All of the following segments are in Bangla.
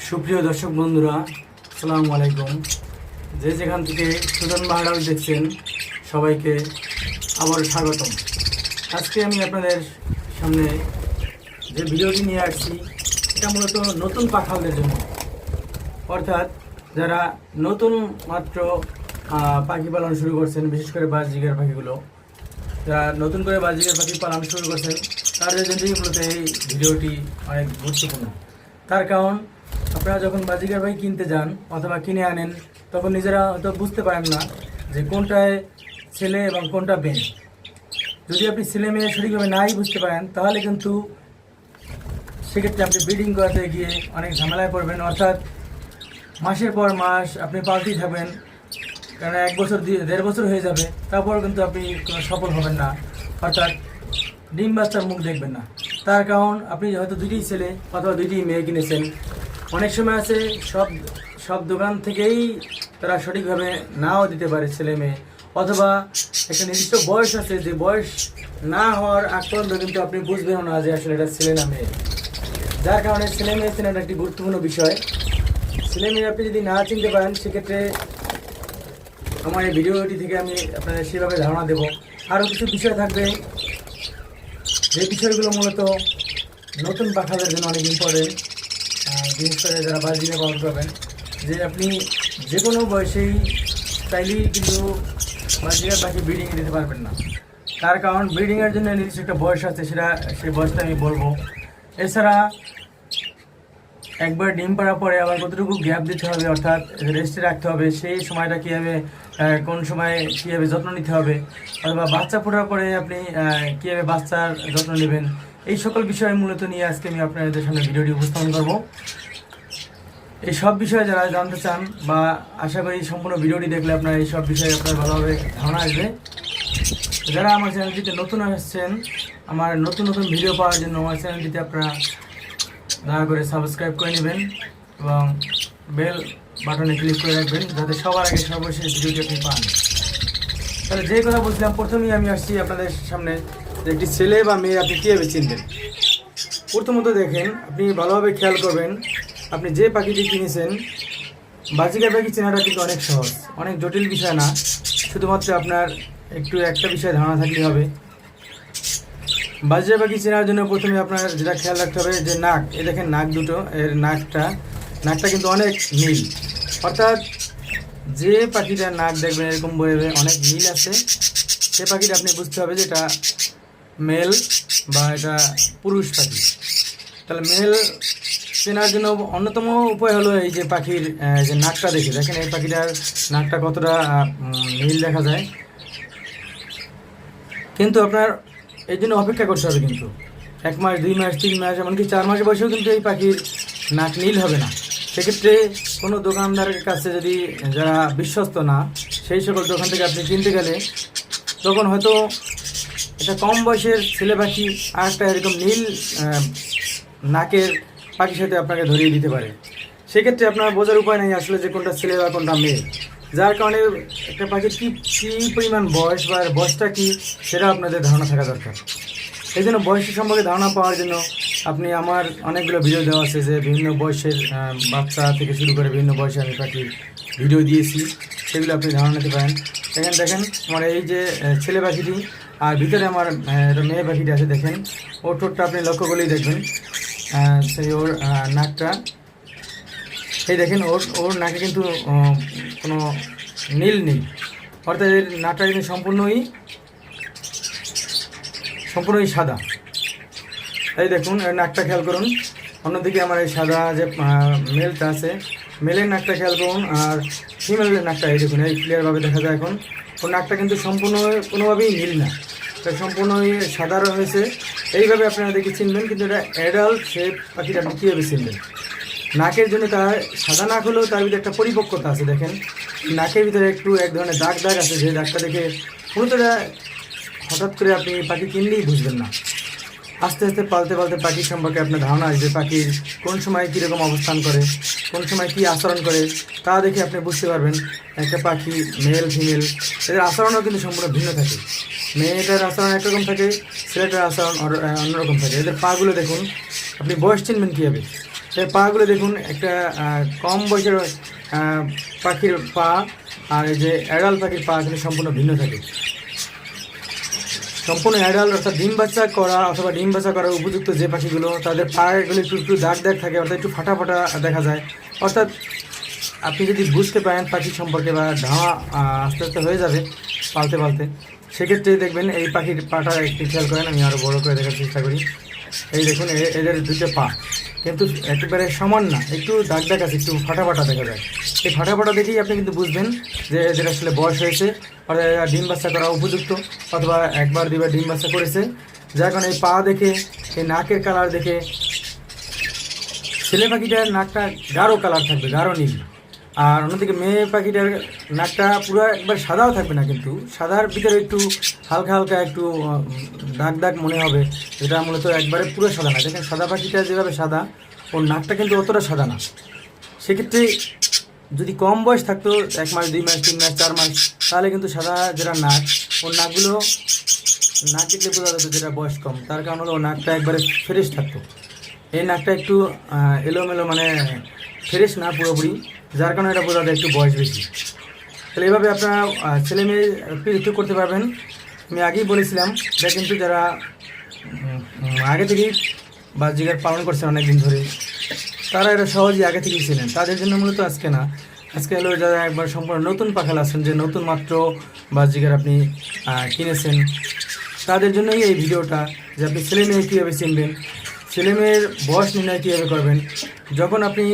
সুপ্রিয় দর্শক বন্ধুরা, আসসালামু আলাইকুম। যে যেখান থেকে সুজন বাহারাল দেখছেন সবাইকে আবার স্বাগতম। আজকে আমি আপনাদের সামনে যে ভিডিওটি নিয়ে আসছি এটা মূলত নতুন পাখালদের জন্য, অর্থাৎ যারা নতুন মাত্র পাখি পালন শুরু করছেন, বিশেষ করে বাজরিগার পাখিগুলো যারা নতুন করে বাজরিগার পাখি পালন শুরু করছেন তাদের জন্যই মূলত এই ভিডিওটি অনেক গুরুত্বপূর্ণ। তার কারণ আপনারা যখন বাজিকার পাখি কিনতে যান অথবা কিনে আনেন তখন নিজেরা হয়তো বুঝতে পারেন না যে কোনটায় ছেলে এবং কোনটা মেয়ে। যদি আপনি ছেলে মেয়ে সঠিকভাবে নাই বুঝতে পারেন তাহলে কিন্তু সেক্ষেত্রে আপনি ব্রিডিং করাতে গিয়ে অনেক ঝামেলায় পড়বেন, অর্থাৎ মাসের পর মাস আপনি পালতেই থাকবেন, কারণ 1 বছর 1.5 বছর হয়ে যাবে, তারপর কিন্তু আপনি কোনো সফল হবেন না, অর্থাৎ ডিম বাচ্চার মুখ দেখবেন না। তার কারণ আপনি হয়তো 2টি ছেলে অথবা 2টি মেয়ে কিনেছেন। অনেক সময় আছে সব দোকান থেকেই তারা সঠিকভাবে নাও দিতে পারে ছেলে মেয়ে, অথবা একটা নির্দিষ্ট বয়স আছে যে বয়স না হওয়ার আগ পর্যন্ত কিন্তু আপনি বুঝবেন না যে আসলে এটা ছেলে না মেয়ে। যার কারণে ছেলে মেয়ে চেনাটা একটি গুরুত্বপূর্ণ বিষয়। ছেলে মেয়ে আপনি যদি না চিনতে পারেন সেক্ষেত্রে আমার এই ভিডিওটি থেকে আমি আপনাদের সেভাবে ধারণা দেব। আরও কিছু বিষয় থাকবে যে বিষয়গুলো মূলত নতুন পাখাদের জন্য অনেক ইম্পর্টেন্ট, বিশেষ করে যারা বাজরিগা পালন করবেন, যে আপনি যে কোনো বয়সেই চাইলেই কিন্তু বাজরিগার পাখি ব্রিডিংয়ে দিতে পারবেন না। তার কারণ ব্রিডিংয়ের জন্য নির্দিষ্ট একটা বয়স আছে, সেই বয়সটা আমি বলবো। এছাড়া একবার ডিম পাড়ার পরে আবার কতটুকু গ্যাপ দিতে হবে, অর্থাৎ রেস্টে রাখতে হবে, সেই সময়টা কীভাবে কোন সময় কীভাবে যত্ন নিতে হবে, অথবা বাচ্চা ফোটার পরে আপনি কীভাবে বাচ্চার যত্ন নেবেন, এই সকল বিষয় মূলত নিয়ে আজকে আমি আপনাদের সামনে ভিডিওটি উপস্থাপন করব। এই সব বিষয়ে যারা জানতে চান, বা আশা করি সম্পূর্ণ ভিডিওটি দেখলে আপনারা এই সব বিষয়ে আপনার ভালোভাবে ধারণা আসবে। যারা আমার চ্যানেলটিতে নতুন আসছেন, আমার নতুন নতুন ভিডিও পাওয়ার জন্য আমার চ্যানেলটিতে আপনারা দয়া করে সাবস্ক্রাইব করে নেবেন এবং বেল বাটনে ক্লিক করে রাখবেন যাতে সবার আগে সর্বশেষ ভিডিওটি আপনি পান। তাহলে যে কথা বলছিলাম, প্রথমেই আমি আসছি আপনাদের সামনে যে একটি ছেলে বা মেয়ে আপনি কীভাবে চিনবেন। প্রথমত দেখেন, আপনি ভালোভাবে খেয়াল করবেন, আপনি যে পাখিটি কিনেছেন, বাজিকার পাখি চেনাটা কিন্তু অনেক সহজ, অনেক জটিল বিষয় না। শুধুমাত্র আপনার একটা বিষয় ধারণা থাকলে হবে। বাজিকার পাখি চেনার জন্য প্রথমে আপনার যেটা খেয়াল রাখতে হবে যে নাক, এই দেখেন নাক দুটো, এর নাকটা কিন্তু অনেক নীল, অর্থাৎ যে পাখিটার নাক দেখবেন এরকম বইবে অনেক নীল আছে, সে পাখিটা আপনি বুঝতে হবে যে এটা মেল বা এটা পুরুষ পাখি। তাহলে মেল চেনার জন্য অন্যতম উপায় হলো এই যে পাখির যে নাকটা দেখে দেখেন, এই পাখিটার নাকটা কতটা নীল দেখা যায়। কিন্তু আপনার এই জন্য অপেক্ষা করতে হবে, কিন্তু 1 মাস 2 মাস 3 মাস এমনকি 4 মাস বয়সেও কিন্তু এই পাখির নাক নীল হবে না। সেক্ষেত্রে কোনো দোকানদারের কাছে যদি যারা বিশ্বস্ত না, সেই সকল দোকান থেকে আপনি কিনতে গেলে তখন হয়তো একটা কম বয়সের ছেলে পাখি আর একটা এরকম নীল নাকের পাখির সাথে আপনাকে ধরিয়ে দিতে পারে। সেক্ষেত্রে আপনার বোঝার উপায় নেই আসলে যে কোনটা ছেলে বা কোনটা মেয়ে। যার কারণে একটা পাখির কী পরিমাণ বয়স বা বয়সটা কী সেটা আপনাদের ধারণা থাকা দরকার। এই জন্য বয়সের সম্পর্কে ধারণা পাওয়ার জন্য আপনি আমার অনেকগুলো ভিডিও দেওয়া আছে, যে বিভিন্ন বয়সের বাচ্চা থেকে শুরু করে বিভিন্ন বয়সে আমি পাখির ভিডিও দিয়েছি, সেগুলো আপনি ধারণা নিতে পারেন। দেখেন আমার এই যে ছেলে পাখিটি, আর ভিতরে আমার মেয়ে পাখিটি আছে, দেখেন ওর ঠোঁটটা আপনি লক্ষ্য করলেই দেখবেন, সেই ওর নাকটা, এই দেখেন ওর নাকে কিন্তু কোনো নীল নেই, অর্থাৎ এর নাকটা কিন্তু সম্পূর্ণই সাদা। এই দেখুন এর নাকটা খেয়াল করুন। অন্যদিকে আমার এই সাদা যে মেলটা আছে, মেলের নাকটা খেয়াল করুন, আর ফিমেলের নাকটা এই দেখুন, এই ক্লিয়ারভাবে দেখা যায় এখন। ওর নাকটা কিন্তু সম্পূর্ণ কোনোভাবেই নীল না, এটা সম্পূর্ণই সাদা হয়েছে। এইভাবে আপনারা দেখে চিনবেন, কিন্তু এটা অ্যাডাল্ট শেপ পাখিটা আপনি কীভাবে চিনবেন। নাকের জন্য তার সাদা নাক হলেও তার ভিতরে একটা পরিপক্কতা আছে, দেখেন নাকের ভিতরে একটু এক ধরনের দাগ আছে, যে দাগটা দেখে পুরোটা হঠাৎ করে আপনি পাখি কিনলেই বুঝবেন না। আস্তে আস্তে পালতে পাখির সম্পর্কে আপনার ধারণা আসবে, পাখির কোন সময় কীরকম অবস্থান করে, কোন সময় কী আচরণ করে, তা দেখে আপনি বুঝতে পারবেন একটা পাখি মেল ফিমেল এদের আচরণও কিন্তু সম্পূর্ণ ভিন্ন থাকে। মেয়েটার আচরণ একরকম থাকে, ছেলেটার আচরণ অন্যরকম থাকে। এদের পাগুলো দেখুন, আপনি বয়স চিনবেন কীভাবে। সেই পাগুলো দেখুন, একটা কম বয়সের পাখির পা আর এই যে অ্যাডাল্ট পাখির পা কিন্তু সম্পূর্ণ ভিন্ন থাকে। সম্পূর্ণ অ্যাডাল্ট অর্থাৎ ডিম বাচ্চা করা অথবা ডিম বাচ্চা করার উপযুক্ত যে পাখিগুলো, তাদের পায়েগুলো একটু একটু দাগ দাগ থাকে, অর্থাৎ একটু ফাটা ফাটা দেখা যায়। অর্থাৎ আপনি যদি বুঝতে পারেন পাখি সম্পর্কে বা ধাওয়া আস্তে আস্তে হয়ে যাবে পালতে পালতে, সেক্ষেত্রে দেখবেন এই পাখির পাটা একটু খেয়াল করেন। আমি আরও বড়ো করে দেখার চেষ্টা করি। এই দেখুন এদের দুটো পা কিন্তু একেবারে সমান না, একটু দাগ দাগ আছে, একটু ফাটা ফাটা দেখা যায়। এই ফাটা ফাটা দেখেই আপনি কিন্তু বুঝবেন যে এদের আসলে বয়স হয়েছে, অর্থাৎ ডিম বাচ্চা করা উপযুক্ত, অথবা একবার দুইবার ডিম বাচ্চা করেছে। যার কারণে এই পা দেখে, এই নাকের কালার দেখে, ছেলে পাখিটার নাকটা গাঢ় কালার থাকবে, গাঢ় নীল। আর অন্যদিকে মেয়ে পাখিটার নাকটা পুরো একবার সাদাও থাকবে না, কিন্তু সাদার ভিতরে একটু হালকা হালকা একটু দাগ দাগ মনে হবে, যেটা মূলত একবারে পুরো সাদা না। দেখেন সাদা পাখিটা যেভাবে সাদা, ওর নাকটা কিন্তু অতটা সাদা না। সেক্ষেত্রে যদি কম বয়স থাকতো, 1 মাস 2 মাস 3 মাস 4 মাস, তাহলে কিন্তু সাদা যেটা নাক, ওর নাকগুলো নাক দেখলে বোঝা যেত যেটা বয়স কম। তার কারণ হলো নাকটা একবারে ফ্রেশ থাকতো। এই নাকটা একটু এলোমেলো, মানে ফ্রেশ না পুরোপুরি, যার কারণে এটা বোঝা যায় একটু বয়স বেশি। তাহলে এভাবে আপনারা ছেলে মেয়ে পৃথক করতে পারবেন। আমি আগেই বলেছিলাম, এটা কিন্তু যারা আগে থেকেই বাজিগার পালন করছেন অনেক দিন ধরে, তারা এটা সহজেই আগে থেকেই ছিলেন। তাদের জন্য মূলত আজকে না, আজকে হলো যারা একবার সম্পূর্ণ নতুন পাখাল আছেন, যে নতুন মাত্র বাজিগার আপনি কিনেছেন, তাদের জন্যই এই ভিডিওটা, যে আপনি ছেলে মেয়ে কীভাবে চিনবেন, ছেলে মেয়ের বয়স নির্ণয় কীভাবে করবেন। যখন আপনি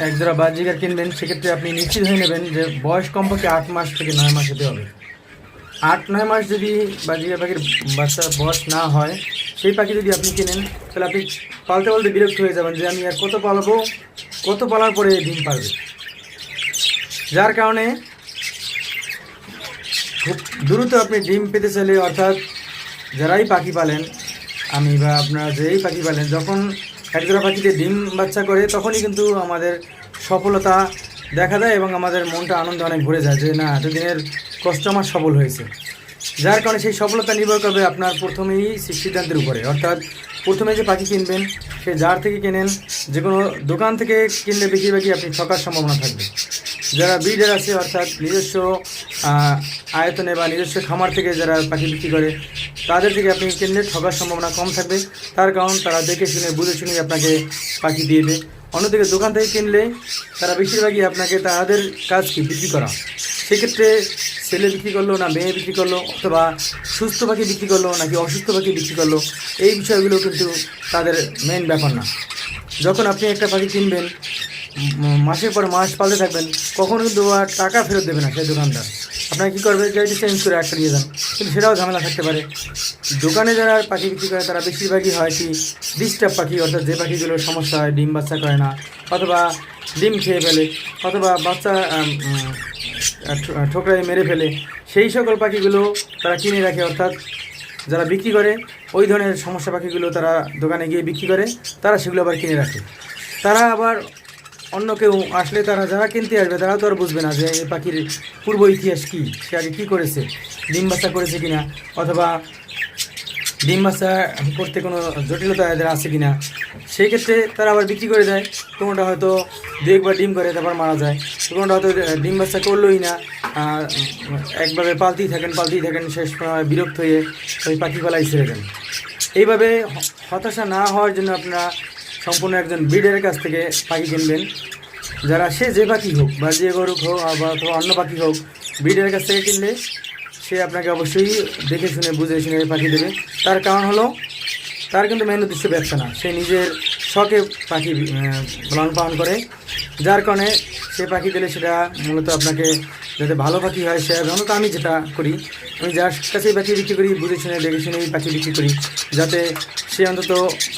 এক জোড়া বাজিগার কিনবেন, সেক্ষেত্রে আপনি নিশ্চিত হয়ে নেবেন যে বয়স কমপক্ষে 8 মাস থেকে 9 মাস হতে হবে। 8-9 মাস যদি বাজিগার পাখির বাচ্চার বয়স না হয়, সেই পাখি যদি আপনি কেনেন, তাহলে আপনি পালতে পালতে বিরক্ত হয়ে যাবেন যে আমি আর কত পালাবো, কত পালার পরে ডিম পারবে। যার কারণে খুব দ্রুত আপনি ডিম পেতে চাইলে, অর্থাৎ যারাই পাখি পালেন, আমি বা আপনারা যেই পাখি পালেন, যখন একজোড়া পাখিতে ডিম বাচ্চা করে, তখনই কিন্তু আমাদের সফলতা দেখা যায় এবং আমাদের মনটা আনন্দ অনেক ভরে যায় যে না, এতদিনের কষ্ট আমার সফল হয়েছে। যার কারণে সেই সফলতা নির্ভর করবে আপনার প্রথমেই সিদ্ধান্তের উপরে। অর্থাৎ প্রথমে যে পাখি কিনবেন, সে যার থেকে কেনেন, যে কোনো দোকান থেকে কিনলে বেশিরভাগই আপনি ঠকার সম্ভাবনা থাকবে। যারা ব্রিডার আছে, অর্থাৎ নিজস্ব আয়তনে বা নিজস্ব খামার থেকে যারা পাখি বিক্রি করে, তাদের থেকে আপনি কিনলে ঠকার সম্ভাবনা কম থাকবে। তার কারণ তারা দেখে শুনে বুঝে শুনে আপনাকে পাখি দিয়ে দেয়। অন্যদিকে দোকান থেকে কিনলে তারা বেশিরভাগই আপনাকে তাদের কাজ কি বিক্রি করা। সেক্ষেত্রে ছেলে বিক্রি করলো না মেয়ে বিক্রি করলো, অথবা সুস্থ পাখি বিক্রি করলো নাকি অসুস্থ পাখি বিক্রি করলো, এই বিষয়গুলো কিন্তু তাদের মেন ব্যাপার না। যখন আপনি একটা পাখি কিনবেন, মাসের পর মাস পালতে থাকবেন, কখনো কিন্তু আর টাকা ফেরত দেবে না সেই দোকানদার। আপনাকে কী করবে, যে চেঞ্জ করে একটা দিয়ে যান, কিন্তু সেটাও ঝামেলা থাকতে পারে। দোকানে যারা পাখি বিক্রি করে, তারা বেশিরভাগই হয় কি ডিস্টার্ব পাখি, অর্থাৎ যে পাখিগুলোর সমস্যা হয়, ডিম বাচ্চা করে না, অথবা ডিম খেয়ে ফেলে, অথবা বাচ্চা ঠোকরাই মেরে ফেলে, সেই সকল পাখিগুলো তারা কিনে রাখে। অর্থাৎ যারা বিক্রি করে ওই ধরনের সমস্যা পাখিগুলো তারা দোকানে গিয়ে বিক্রি করে, তারা সেগুলো আবার কিনে রাখে। তারা আবার অন্য কেউ আসলে, তারা যারা কিনতে আসবে, তারা তো আর বুঝবে না যে এই পাখির পূর্ব ইতিহাস কী, সে আগে কী করেছে, ডিম বাচ্চা করেছে কিনা, অথবা ডিম বাচ্চা করতে কোনো জটিলতা এদের আছে কিনা। সেই ক্ষেত্রে তারা আবার বিক্রি করে দেয়। কোনোটা হয়তো 2 একবার ডিম করে তারপর মারা যায়, কোনোটা হয়তো ডিম বাচ্চা করলোই না, একভাবে পালতেই থাকেন, শেষ বিরক্ত হয়ে ওই পাখি পালাই ছেড়ে দেন। এইভাবে হতাশা না হওয়ার জন্য আপনারা সম্পূর্ণ একজন ব্রিডারের কাছ থেকে পাখি কিনবেন। যারা সে যে পাখি হোক বা যে গরু হোক বা অথবা অন্য পাখি হোক, ব্রিডারের কাছ থেকে কিনলে সে আপনাকে অবশ্যই দেখে শুনে বুঝে শুনে পাখি দেবে। তার কারণ হলো, তার কিন্তু মেন উদ্দেশ্য ব্যবসা না, সে নিজের শখে পাখি লালন পালন করে। যার কারণে সে পাখি দিলে সেটা মূলত আপনাকে যাতে ভালো পাখি হয়, সে সাধারণত আমি যেটা করি, আমি যার কাছেই পাখি বিক্রি করি, বুঝে শুনে দেখে শুনেই পাখি বিক্রি করি, যাতে সে অন্তত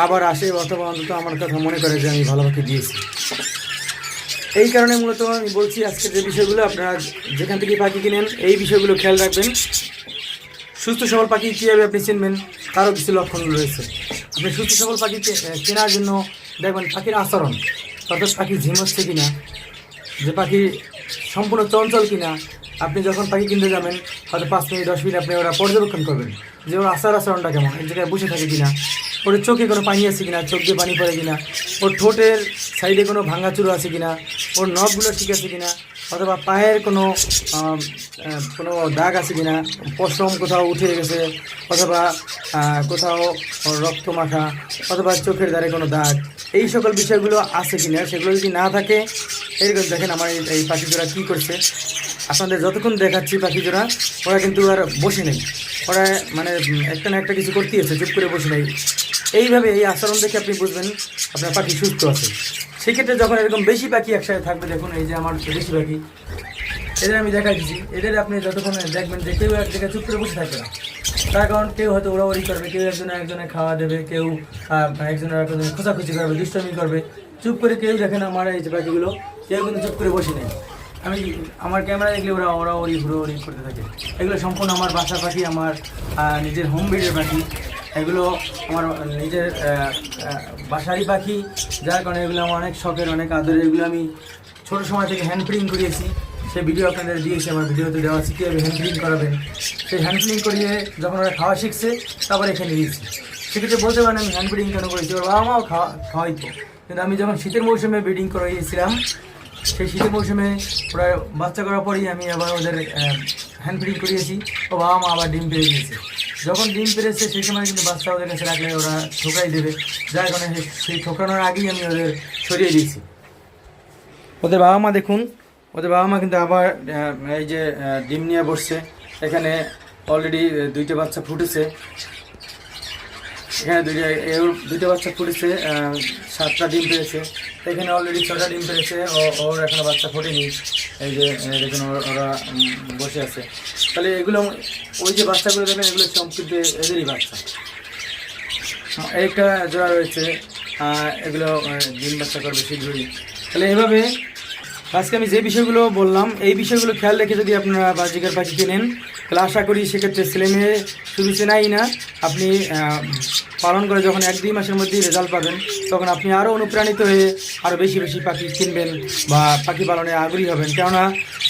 আবার আসে, অথবা অন্তত আমার কথা মনে করে যে আমি ভালো পাখি দিয়েছি। এই কারণে মূলত আমি বলছি, আজকের যে বিষয়গুলো আপনারা যেখান থেকে পাখি কিনেন, এই বিষয়গুলো খেয়াল রাখবেন। সুস্থ সবল পাখি কীভাবে আপনি চিনবেন, তারও কিছু লক্ষণ রয়েছে। আপনি সুস্থ সবল পাখি কেনার জন্য দেখবেন পাখির আচরণ, অর্থাৎ পাখি ঝিমোচ্ছে কিনা, যে পাখি সম্পূর্ণ চঞ্চল কিনা। আপনি যখন পাখি কিনতে যাবেন, হয়তো 5 মিনিট 10 মিনিট আপনি ওরা পর্যবেক্ষণ করবেন যে ওর আচারণটা কেমন, এক জায়গায় বসে থাকে কিনা, ওর চোখে কোনো পানি আছে কিনা, চোখ দিয়ে পানি পড়ে কিনা, ওর ঠোঁটের সাইডে কোনো ভাঙাচুরো আছে কিনা, ওর নখগুলো ঠিক আছে কিনা, অথবা পায়ের কোনো দাগ আছে কিনা, পশম কোথাও উঠে গেছে, অথবা কোথাও রক্ত মাখা, অথবা চোখের ধারে কোনো দাগ, এই সকল বিষয়গুলো আছে কিনা। সেগুলো যদি না থাকে, এরকম দেখেন আমার এই পাখি জোড়া কী করছে। আপনাদের যতক্ষণ দেখাচ্ছি পাখি জোড়া, ওরা কিন্তু আর বসে নেই, ওরা মানে একটা না একটা কিছু করতেই আছে, চুপ করে বসে নেই। এইভাবে এই আচরণ দেখে আপনি বুঝবেন আপনার পাখি সুস্থ আছে। সেক্ষেত্রে যখন এরকম বেশি পাখি একসাথে থাকবে, দেখুন এই যে আমার বেশি পাখি, এদের আমি দেখা দিচ্ছি, এদের আপনি যতক্ষণ দেখবেন যে কেউ এক জায়গায় চুপ করে বসে থাকবে না। তার কারণ কেউ হয়তো ওড়াউড়ি করবে, কেউ একজনে খাওয়া দেবে, কেউ একজনের খোঁচাখুচি করবে, দুষ্টমি করবে। চুপ করে কেউ দেখেন আমার এই যে পাখিগুলো, কেউ কিন্তু চুপ করে বসে নেই। আমি আমার ক্যামেরা দেখলে ওরা ওড়ি ঘুরোড়ি করতে থাকে। এগুলো সম্পূর্ণ আমার বাসার পাখি, আমার নিজের হোম ব্রিডের পাখি। এগুলো আমার নিজের বাসারই পাখি, যার কারণে এগুলো আমার অনেক শখের, অনেক আদরের। এগুলো আমি ছোটো সময় থেকে হ্যান্ড প্রিন্ট করিয়েছি, সেই ভিডিও আপনাদের দিয়েছি, আমার ভিডিওতে দেওয়া আছে কীভাবে হ্যান্ড প্রিন্ট করাবেন। সেই হ্যান্ড প্রিন্ট করিয়ে যখন ওরা খাওয়া শিখছে, তারপর এখানে দিয়েছি। সেক্ষেত্রে বলতে পারেন আমি হ্যান্ড ব্রিডিং কেন করেছি, ওর বাবা মাও খাওয়াইতো। কিন্তু আমি যখন শীতের মৌসুমে ব্রিডিং করিয়েছিলাম, সেই শীতের মৌসুমে ওরা বাচ্চা করার পরেই আমি আবার ওদের হ্যান্ড ব্রিডিং করিয়েছি। ও বাবা মা আবার ডিম পেড়ে দিয়েছে। যখন ডিম পেড়েছে সেই সময় কিন্তু বাচ্চা ওদের কাছে রাখলে ওরা ঠোকাই দেবে, যার কারণে সেই ঠোকানোর আগেই আমি ওদের সরিয়ে দিয়েছি। ওদের বাবা মা দেখুন, ওদের বাবা মা কিন্তু আবার এই যে ডিম নিয়ে বসছে। এখানে অলরেডি দুইটা বাচ্চা ফুটেছে, এখানে দুইটা বাচ্চা ফুটেছে, 7টা ডিম পেরেছে। এখানে অলরেডি 6টা ডিম পেরেছে, ওর এখনো বাচ্চা ফোটেনি। এই যে দেখুন ওরা বসে আছে। তাহলে এগুলো ওই যে বাচ্চাগুলো দেখেন, এগুলো সম্পূর্ণ এদেরই বাচ্চা। একটা জোড়া রয়েছে, এগুলো ডিম বাচ্চা করবে শীঘ্রই। তাহলে এভাবে আজকে আমি যে বিষয়গুলো বললাম, এই বিষয়গুলো খেয়াল রেখে যদি আপনারা বাজিকার পাখি কেনেন, তাহলে আশা করি সেক্ষেত্রে ছেলে মেয়ে শুধু চেনাই না, আপনি পালন করে যখন 1-2 মাসের মধ্যেই রেজাল্ট পাবেন, তখন আপনি আরও অনুপ্রাণিত হয়ে আরও বেশি বেশি পাখি কিনবেন বা পাখি পালনে আগ্রহী হবেন। কেননা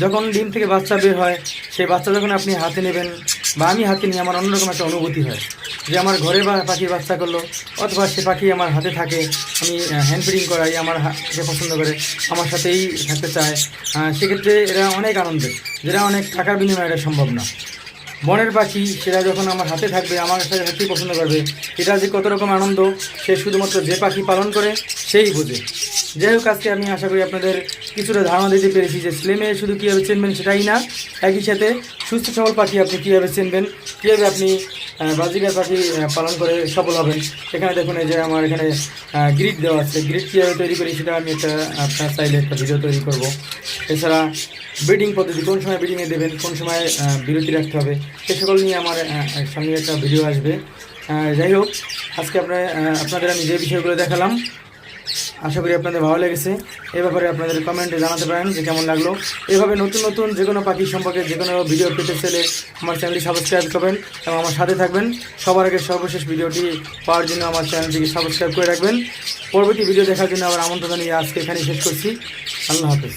যখন ডিম থেকে বাচ্চা বের হয়, সেই বাচ্চা যখন আপনি হাতে নেবেন বা আমি হাতে নিয়ে, আমার অন্যরকম একটা অনুভূতি হয় যে আমার ঘরে বা পাখির বাচ্চা করলো, অথবা সে পাখি আমার হাতে থাকে, আমি হ্যান্ড ফিডিং করাই, আমার হাতে পছন্দ করে, আমার সাথেই থাকতে চায়। সেক্ষেত্রে এরা অনেক আনন্দের, যেটা অনেক টাকার বিনিময়ে এটা সম্ভব না। বনের পাখি সেটা যখন আমার হাতে থাকবে, আমার সাথে হাতেই পছন্দ করবে, এটা যে কত রকম আনন্দ সে শুধুমাত্র যে পাখি পালন করে সেই বোঝে। যাই হোক, আজকে আমি আশা করি আপনাদের কিছুটা ধারণা দিতে পেরেছি যে ছেলে মেয়ে শুধু কীভাবে চিনবেন সেটাই না, একই সাথে সুস্থ সবল পাখি আপনি কীভাবে চিনবেন, কীভাবে আপনি বাজিকার পাখি পালন করে সফল হবেন। এখানে দেখুন এই যে আমার এখানে গ্রিড দেওয়া আছে, গ্রিড কীভাবে তৈরি করি সেটা আমি আপনার চাইলে একটা ভিডিও তৈরি করব। এছাড়া ব্রিডিং পদ্ধতি, কোন সময় ব্রিডিংয়ে দেবেন, কোন সময় বিরতি রাখতে হবে, সে সকল নিয়ে আমার সামনে একটা ভিডিও আসবে। যাই হোক, আজকে আপনাদের আমি যে বিষয়গুলো দেখালাম, আশা করি আপনাদের ভালো লেগেছে। এ ব্যাপারে আপনাদের কমেন্টে জানাতে পারেন যে কেমন লাগলো। এভাবে নতুন নতুন যে কোনো পাখি সম্পর্কে যে কোনো ভিডিও পেতে চাইলে আমার চ্যানেলটি সাবস্ক্রাইব করবেন এবং আমার সাথে থাকবেন। সবার আগে সর্বশেষ ভিডিওটি পাওয়ার জন্য আমার চ্যানেলটিকে সাবস্ক্রাইব করে রাখবেন। পরবর্তী ভিডিও দেখার জন্য আবার আমন্ত্রণ জানিয়ে আজকে এখানেই শেষ করছি। আল্লাহ হাফেজ।